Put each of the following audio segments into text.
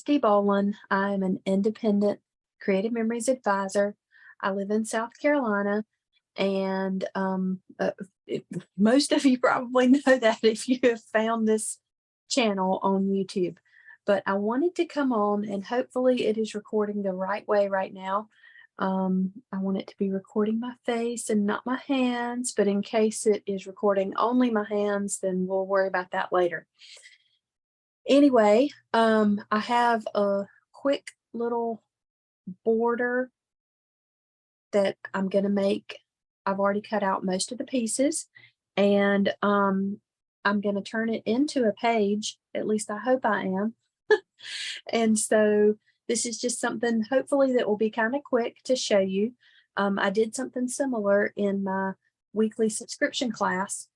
Dee Bolin. I'm an independent creative memories advisor. I live in South Carolina, and most of you probably know that if you have found this channel on YouTube. But I wanted to come on, and hopefully it is recording the right way right now. I want it to be recording my face and not my hands, but in case it is recording only my hands, then we'll worry about that later. Anyway, I have a quick little border that I'm going to make. I've already cut out most of the pieces, and I'm going to turn it into a page. At least I hope I am. And so this is just something hopefully that will be kind of quick to show you. I did something similar in my weekly subscription class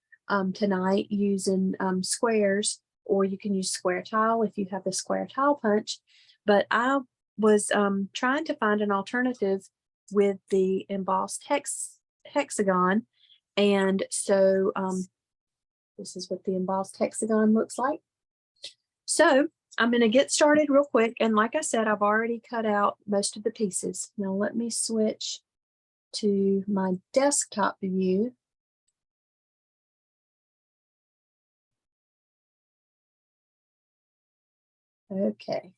tonight using squares, or you can use square tile if you have the square tile punch. But I was trying to find an alternative with the embossed hexagon. And so this is what the embossed hexagon looks like. So I'm going to get started real quick. And like I said, I've already cut out most of the pieces. Now let me switch to my desktop view. Okay.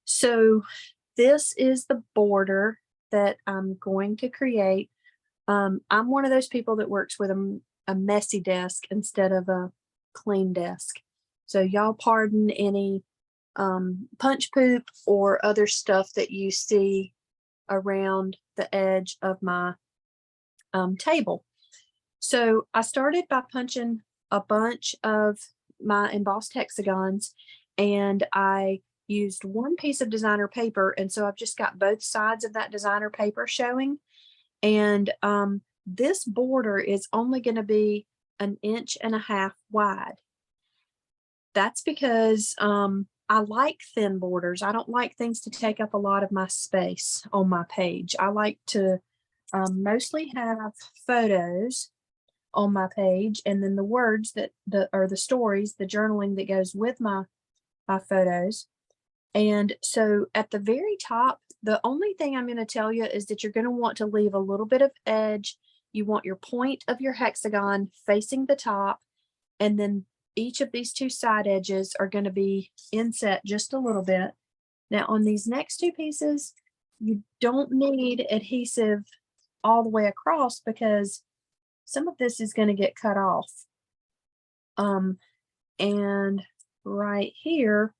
So this is the border that I'm going to create. I'm one of those people that works with a messy desk instead of a clean desk. So y'all pardon any punch poop or other stuff that you see around the edge of my table. So I started by punching a bunch of my embossed hexagons, and I used one piece of designer paper, and so I've just got both sides of that designer paper showing. And this border is only going to be 1.5 inches wide. That's because I like thin borders. I don't like things to take up a lot of my space on my page. I like to mostly have photos on my page, and then the words that the stories, the journaling that goes with my photos. And so at the very top, the only thing I'm going to tell you is that you're going to want to leave a little bit of edge. You want your point of your hexagon facing the top, and then each of these two side edges are going to be inset just a little bit. Now on these next two pieces, you don't need adhesive all the way across because some of this is going to get cut off. And right here,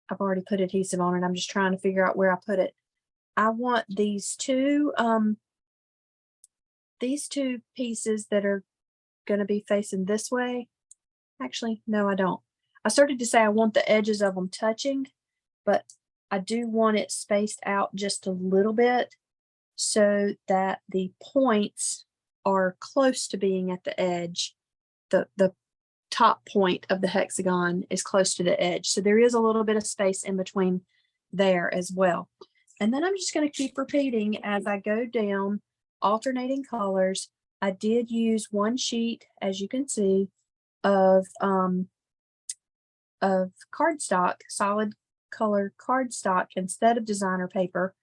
I've already put adhesive on it. I'm just trying to figure out where I put it. I want these two pieces that are going to be facing this way. Actually, no, I don't. I started to say I want the edges of them touching, but I do want it spaced out just a little bit so that the points are close to being at the edge. The top point of the hexagon is close to the edge. So there is a little bit of space in between there as well. And then I'm just going to keep repeating as I go down, alternating colors. I did use one sheet, as you can see, of cardstock, solid color cardstock instead of designer paper.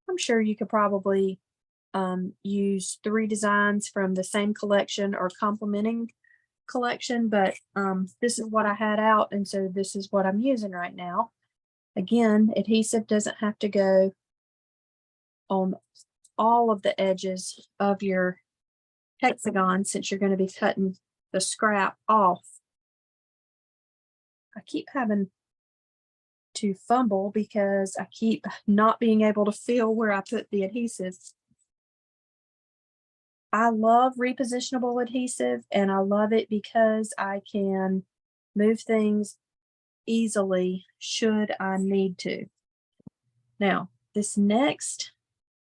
I'm sure you could probably use 3 designs from the same collection or complementing collection, but this is what I had out, and so this is what I'm using right now. Again, adhesive doesn't have to go on all of the edges of your hexagon since you're going to be cutting the scrap off. I keep having to fumble because I keep not being able to feel where I put the adhesive. I love repositionable adhesive, and I love it because I can move things easily should I need to. Now, this next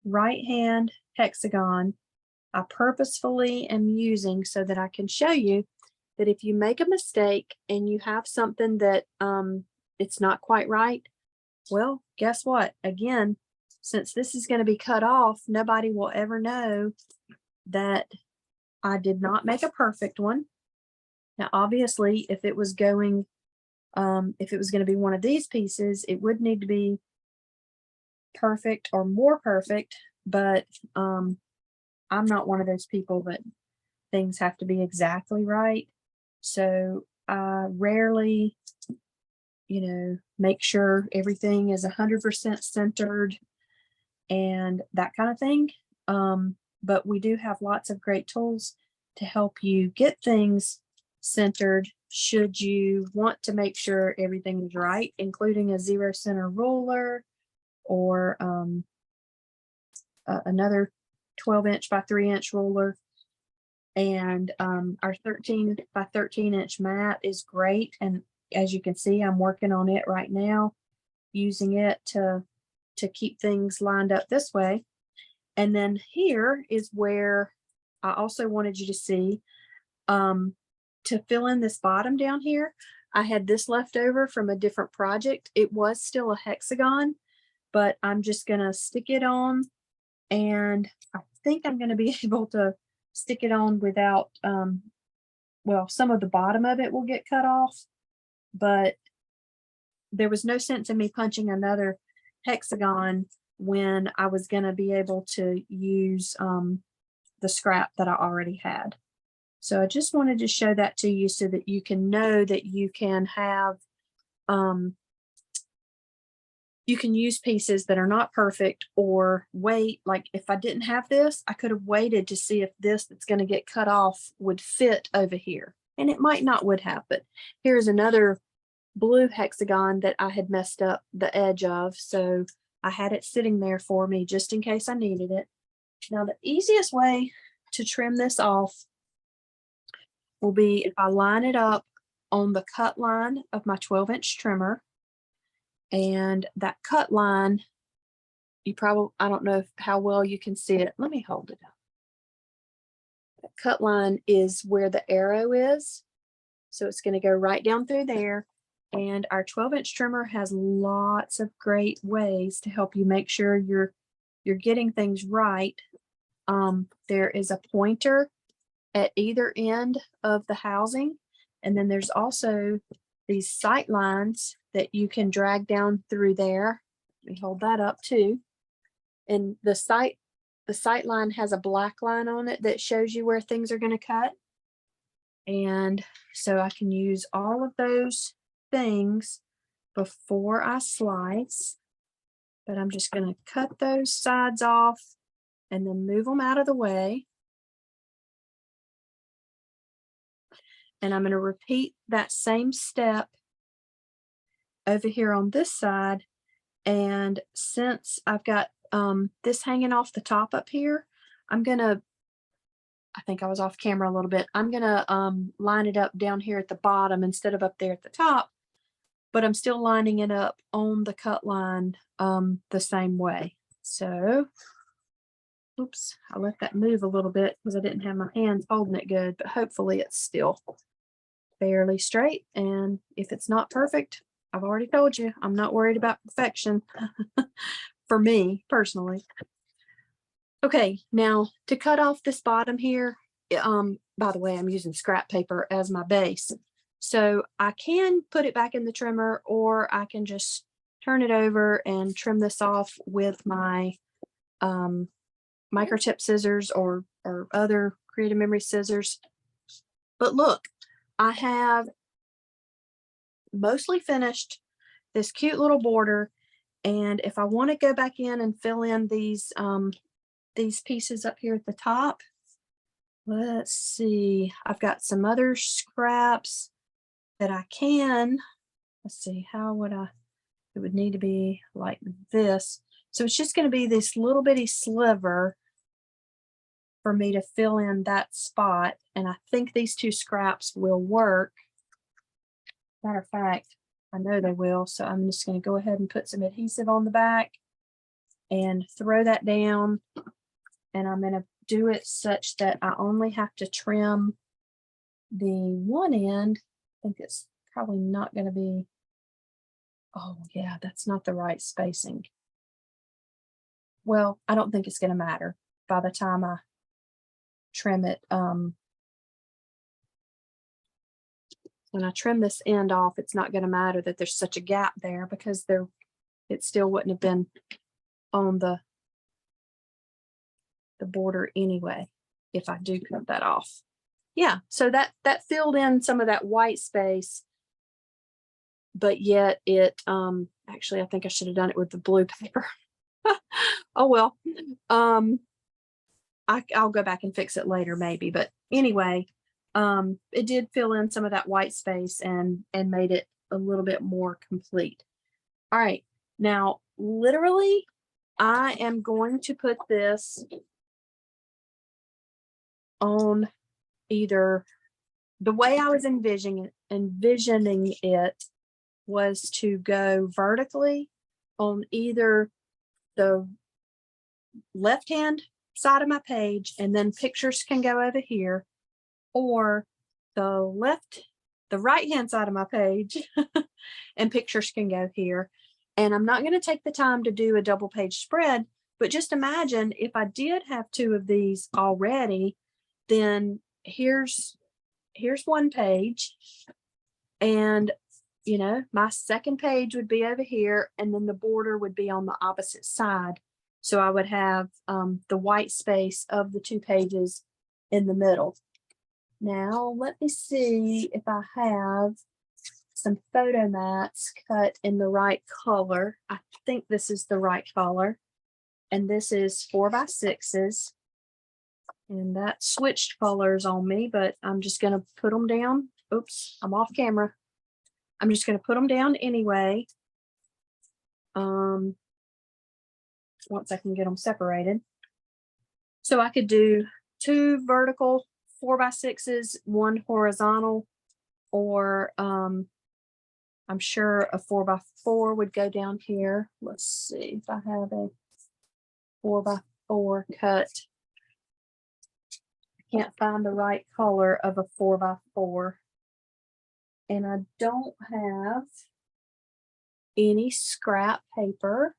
right-hand hexagon, I purposefully am using so that I can show you that if you make a mistake and you have something that it's not quite right, well, guess what? Again, since this is going to be cut off, nobody will ever know that I did not make a perfect one. Now, obviously, if it was going to be one of these pieces, it would need to be perfect or more perfect, but I'm not one of those people that things have to be exactly right. So I rarely, make sure everything is 100% centered and that kind of thing. But we do have lots of great tools to help you get things centered should you want to make sure everything is right, including a zero center ruler or another 12-inch by 3-inch ruler. And our 13 by 13-inch mat is great. And as you can see, I'm working on it right now, using it to keep things lined up this way. And then here is where I also wanted you to see, to fill in this bottom down here. I had this left over from a different project. It was still a hexagon, but I'm just gonna stick it on, and I think I'm gonna be able to stick it on without, well, some of the bottom of it will get cut off, but there was no sense in me punching another hexagon when I was going to be able to use the scrap that I already had. So I just wanted to show that to you so that you can know that you can have, you can use pieces that are not perfect, or wait. Like if I didn't have this, I could have waited to see if this that's going to get cut off would fit over here. And it might not would have, but here's another blue hexagon that I had messed up the edge of. So I had it sitting there for me just in case I needed it. Now the easiest way to trim this off will be if I line it up on the cut line of my 12-inch trimmer. And that cut line, I don't know how well you can see it. Let me hold it up. That cut line is where the arrow is. So it's going to go right down through there. And our 12-inch trimmer has lots of great ways to help you make sure you're getting things right. There is a pointer at either end of the housing. And then there's also these sight lines that you can drag down through there. Let me hold that up too. And the sight line has a black line on it that shows you where things are going to cut. And so I can use all of those things before I slice, but I'm just going to cut those sides off and then move them out of the way. And I'm going to repeat that same step over here on this side. And since I've got this hanging off the top up here, I think I was off camera a little bit. I'm going to line it up down here at the bottom instead of up there at the top, but I'm still lining it up on the cut line the same way. So, oops, I let that move a little bit because I didn't have my hands holding it good, but hopefully it's still fairly straight. And if it's not perfect, I've already told you, I'm not worried about perfection for me personally. Okay, now to cut off this bottom here, by the way, I'm using scrap paper as my base. So I can put it back in the trimmer, or I can just turn it over and trim this off with my microtip scissors or other Creative Memory scissors. But look, I have mostly finished this cute little border. And if I want to go back in and fill in these pieces up here at the top, let's see, I've got some other scraps that I can, let's see, how would it would need to be like this. So it's just going to be this little bitty sliver for me to fill in that spot. And I think these two scraps will work. Matter of fact, I know they will. So I'm just going to go ahead and put some adhesive on the back and throw that down. And I'm going to do it such that I only have to trim the one end. I think it's probably not going to be, oh yeah, that's not the right spacing. Well, I don't think it's going to matter by the time I trim it. when I trim this end off, it's not going to matter that there's such a gap there, because it still wouldn't have been on the border anyway if I do cut that off. Yeah, so that filled in some of that white space, but yet it actually I think I should have done it with the blue paper. Oh well. I'll go back and fix it later maybe, but anyway, it did fill in some of that white space and made it a little bit more complete. All right, now literally I am going to put this on either, the way I was envisioning it was to go vertically on either the left hand side of my page, and then pictures can go over here, or the right hand side of my page and pictures can go here. And I'm not going to take the time to do a double page spread, but just imagine if I did have two of these already, then here's one page, and you know, my second page would be over here, and then the border would be on the opposite side. So I would have the white space of the two pages in the middle. Now, let me see if I have some photo mats cut in the right color. I think this is the right color. And this is 4x6s. And that switched colors on me, but I'm just going to put them down. Oops, I'm off camera. I'm just going to put them down anyway. Once I can get them separated. So I could do 2 vertical 4x6s, 1 horizontal, or I'm sure a 4x4 would go down here. Let's see if I have a 4x4 cut. I can't find the right color of a 4x4. And I don't have any scrap paper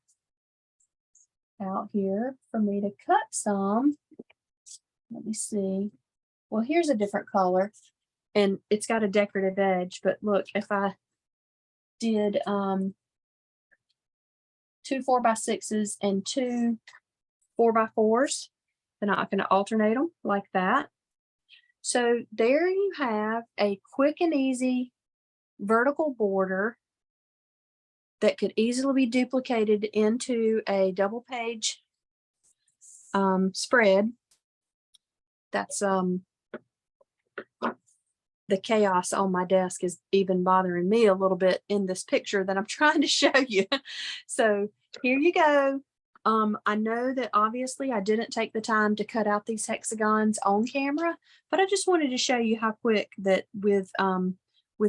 out here for me to cut some. Let me see. Well, here's a different color, and it's got a decorative edge, but look, if I did 2 4x6s and 2 4x4s, then I can alternate them like that. So there you have a quick and easy vertical border that could easily be duplicated into a double page spread. That's the chaos on my desk is even bothering me a little bit in this picture that I'm trying to show you. So here you go. I know that obviously I didn't take the time to cut out these hexagons on camera, but I just wanted to show you how quick that with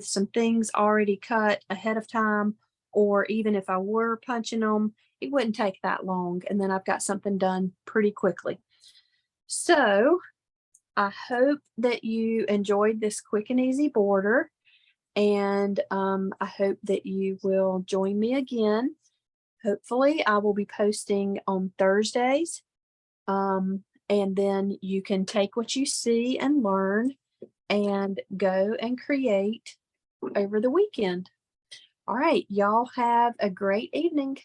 some things already cut ahead of time, or even if I were punching them, it wouldn't take that long. And then I've got something done pretty quickly. So I hope that you enjoyed this quick and easy border, and I hope that you will join me again. Hopefully I will be posting on Thursdays, and then you can take what you see and learn and go and create over the weekend. All right, y'all have a great evening.